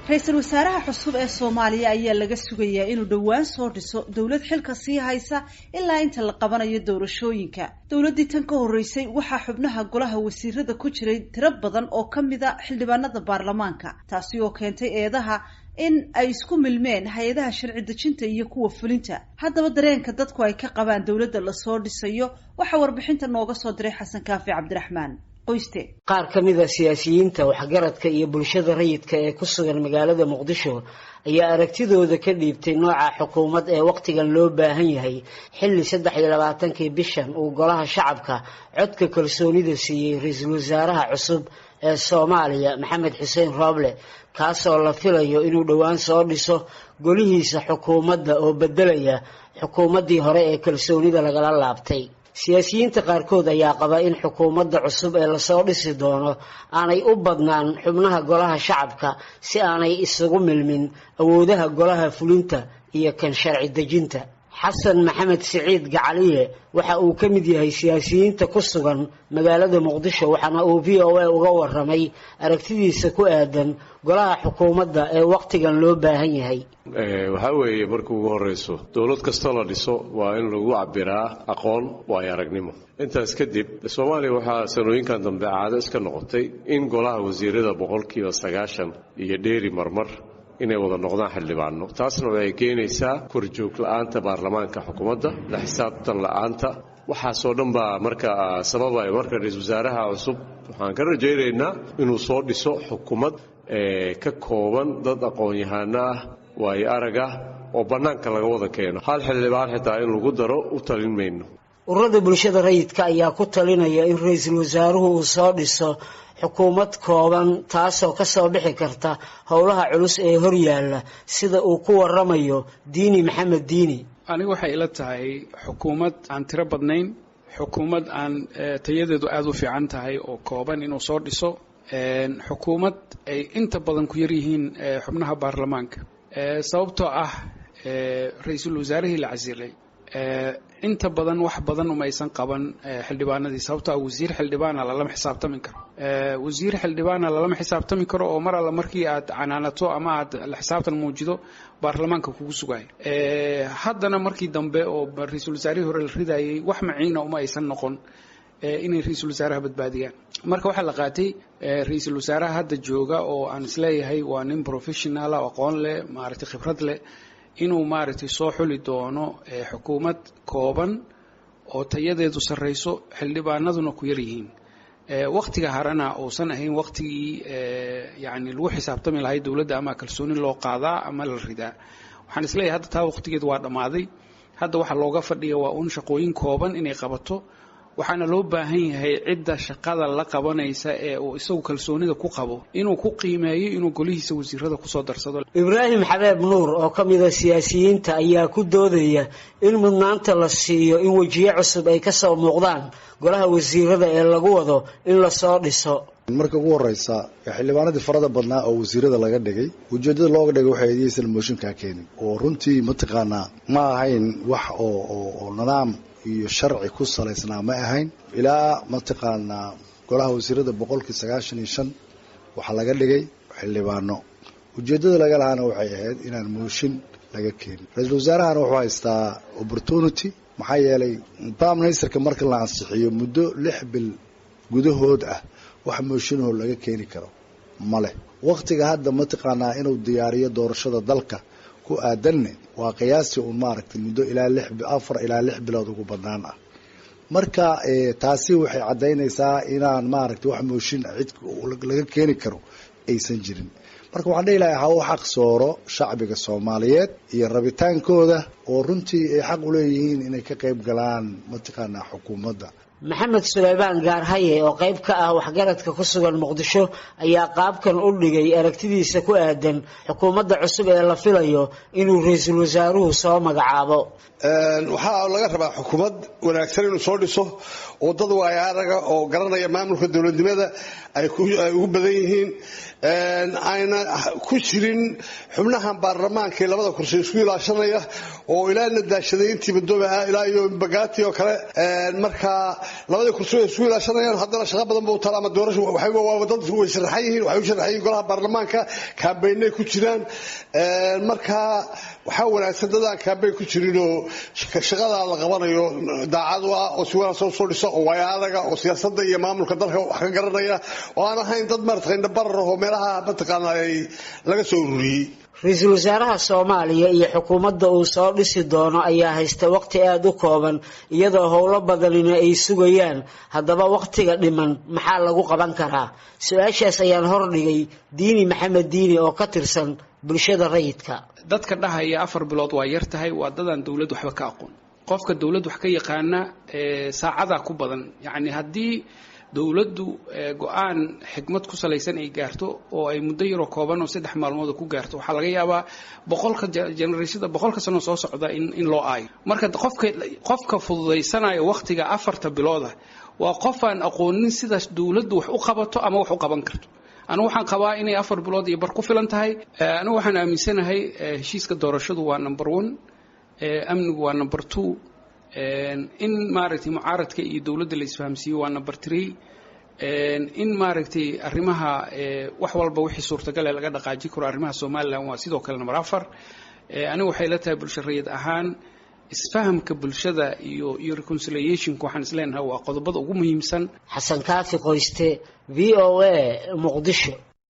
ra'iisul wasaaraha cusub ee Soomaaliya ayaa laga sugayaa inuu dhawaan soo dhiso dawlad xilka sii haysa ilaa inta la qabanayo doorashooyinka. Dawladii tan ka horeysay waxaa xubnaha golaha wasiirada ku jiray tiro badan oo kamid ah xildhibaanada baarlamaanka, taasi oo keentay eedaha in ay isku milmeen hay'adaha sharci dejinta iyo kuwa fulinta. Haddaba dareenka dadku ay ka qabaan dawladda la soo dhisayo waxa warbixinta nooga soo diray Xasan Kaafi Cabdiraxmaan. qaar ka mid ah siyaasiyiinta waxgaradka iyo bulshada rayidka ee ku sugan magaalada Muqdisho ayaa aragtidooda ka dhiibtay nooca xukuumad ee waqtigan loo baahan yahay xilli 23 bishan uu golaha shacabka codka kalsoonida siiyay ra'iisul wasaaraha cusub ee Soomaaliya Maxamed Xuseen Roble kaasoo la filayo inuu dhawaan soo dhiso golihiisa xukuumadda oo bedelaya xukuumaddii hore ee kalsoonida lagala laabtay. siyaasiyiinta qaarkood ayaa qaba in xukuumadda cusub ee la soo dhisi doono aanay u badnaan xubnaha golaha shacabka si aanay isugu milmin awoodaha golaha fulinta iyo kan sharci dejinta. xasan maxamed siciid gacaliye waxa uu ka mid yahay siyaasiyiinta ku sugan magaalada Muqdisho waxaana uu VOA uga waramay aragtidiisa ku aadan golaha xukuumadda ee waqtigan loo baahan yahay. waxa weeye markuu ugu horeyso dawlad kasta la dhiso waa in lagu cabiraa aqoon iyo aragnimo. intaas kadib Soomaaliya waxa sanooyinkan dambe caado iska noqotay in golaha wasiirada 90% iyo dheeri marmar inay wada noqdaan xildhibaano. taasna waxay keenaysaa korjoog la'aanta baarlamaanka xukuumadda, la xisaabtan la'aanta. waxa soo dhan baa marka sababay marka ra'iisul wasaaraha cusub waxaan ka rajaynaynaa inuu soo dhiso xukuumad ka kooban dad aqoon-yahano ah way araga oo banaanka laga wada keeno. hal xildhibaan xitaa in lagu daro u talin mayno. ururada bulshada rayidka ayaa ku talinaya in ra'iisul wasaaruhu uu soo dhiso xukuumad kooban taasoo ka soo bixi karta howlaha culus ee hor yaalla sida uu ku waramayo Diini Maxamed Diini. aniga waxay ila tahay xukuumad aan tiro badnayn, xukuumad aan tayadeedu aad u fiican tahay oo kooban inuu soo dhiso, xukuumad ay inta badan ku yar yihiin xubnaha baarlamaanka sababtoo ah ra'iisul wasaarihii la casilay inta badan wax badan uma aysan qaban xildhibaanadii sababtoo ah wasiir xildhibaana lama xisaabtami karo. wasiir xildhibaana lama xisaabtami karo oo mar alla markii aad canaanato ama aad la xisaabtan muujido baarlamaanka kugu sugay. haddana markii dambe oo ra'iisul wasaarihii hore la ridayay wax maciina uma aysan noqon inay ra'iisul wasaaraha badbaadiyaan. marka waxa la qaatay ra'iisul wasaaraha hadda jooga oo aan isleeyahay waa nin professional ah, aqoon leh, maaragtay khibrad leh, inuu maaragtay soo xuli doono xukuumad kooban oo tayadeedu sareyso xildhibaanaduna ku yar yihiin. waqtiga harana uusan ahayn waqtigii yani lagu xisaabtami lahay dawladda ama kalsooni loo qaadaa ama la ridaa. waxaan isleeyahay hadda taa waqtigeedu waa dhammaaday. hadda waxa looga fadhiya waa un shaqooyin kooban inay qabato, waxaana loo baahan yahay cidda shaqada la qabanaysa ee uu isagu kalsoonida ku qabo inuu ku qiimeeyo inuu golihiisa wasiirada ku soo darsado. Ibraahim Xabeeb Nuur oo ka mid ah siyaasiyiinta ayaa ku doodaya in mudnaanta la siiyo in wajiye cusub ay ka soo muuqdaan golaha wasiirada ee lagu wado in la soo dhiso. marka ugu horeysa xildhibaanadii farada badnaa oo wasiirada laga dhigay ujeedada looga dhigay waxay adeegsan motion ka keenin oo runtii mataqaana ma ahayn wax oo nidaam iyo sharci ku saleysnaa ma ahayn. ilaa mataqaana golaha wasiirada 95 waxa laga dhigay xildhibaano. ujeedada laga lahaana waxay ahayd inaan motion laga keenin. ra'iisul wasaaraha wuxuu haystaa opportunity maxaa yeelay prime ministerka marka la ansixiyo muddo 6 bil gudahood ah wax motion oo laga keeni karo male. waqtiga hadda mataqaana inuu diyaariyo doorashada dalka ku aadanne waa qiyaastii uu maaragtay muddo ilaa 4 ilaa 6 bilood ugu badnaan ah. marka taasi waxay cadeynaysaa inaan maaragtay wax mooshin cid laga keeni karo aysan jirin. marka waxaan dhihi lahaa waxa xaqsooro shacbiga Soomaaliyeed iyo rabitaankooda oo runtii ay xaq u leeyihiin inay ka qayb galaan mataqaana xukuumadda. Maxamed Suleymaan Gaarhaye oo qayb ka ah waxgaradka ku sugan Muqdisho ayaa qaabkan u dhigay aragtidiisa ku aadan xukuumadda cusub ee la filayo inuu ra'iisul wasaaruhu soo magacaabo. waxa laga rabaa xukuumad wanaagsan inuu soo dhiso oo dad waayaraga oo garanaya maamulka dawladnimada ay ugu badan yihiin ayna ku jirin xubnaha baarlamaanka labada kursi isku ilaashanaya oo ilaa nadaashaday intii badooba ilaa iyo bagaati oo kale. marka labada kursi ay isku ilaashanayaan haddana shaqo badan buu talaa ama doorasho waxay dad way sharaxan yihiin waxay u sharaxan yihiin golaha baarlamaanka kaabeynay ku jiraan marka waxa wanaagsan dadaan kaabeyn ku jirin oo shaqada la qabanayo daacad waa oo si wanaagsan soo dhiso oo wayaadaga oo siyaasadda iyo maamulka dalka wax ka garanaya oo aan ahayn dad martay indhabar oo meelaha mataqaanay laga soo ururiyay ra-iisul wasaaraha Soomaaliya iyo xukuumadda uu soo dhisi doono ayaa haysta waqti aad u kooban iyadoo howlo badan ay sugayaan haddaba waqtiga dhiman maxaa lagu qaban karaa su'aashaas ayaan hor dhigay Diini Maxamed Diini oo ka tirsan bulshada rayidka dadka dhahaya 4 bilood waa yar tahay waa dadan dawladdu waxba ka aqoon qofka dawladdu wax ka yaqaana saacada ku badan yani haddii dawladdu go'aan xigmad ku salaysan ay gaarto oo ay muddo yar oo kooban oo 3 maalmood ku gaarto waxa laga yaabaa boqolka generation boqolka sano soo socda in loo aayo marka qofka fududeysanayo waqtiga 4 bilood waa qof aan aqoonin sida dawladdu wax u qabato ama wax u qaban karto anu waxaan qabaa inay 4 bilood iyo bar ku filan tahay anu waxaan aaminsanahay heshiiska doorashadu waa number 1 amnigu waa number 2 in maaragtay mucaaradka iyo dawladda la isfahamsiyo waa number 3 in maaragtay arrimaha wax walba wixii suurtagal ah laga dhaqaaji karo arrimaha Soomaaliland waa sidoo kale number 4 anigu waxay la tahay bulshada ahaan isfahamka bulshada iyo reconciliation ku waxaan isleenahay waa qodobada ugu muhiimsan Xasan Kaafi Qoyste VOA Muqdisho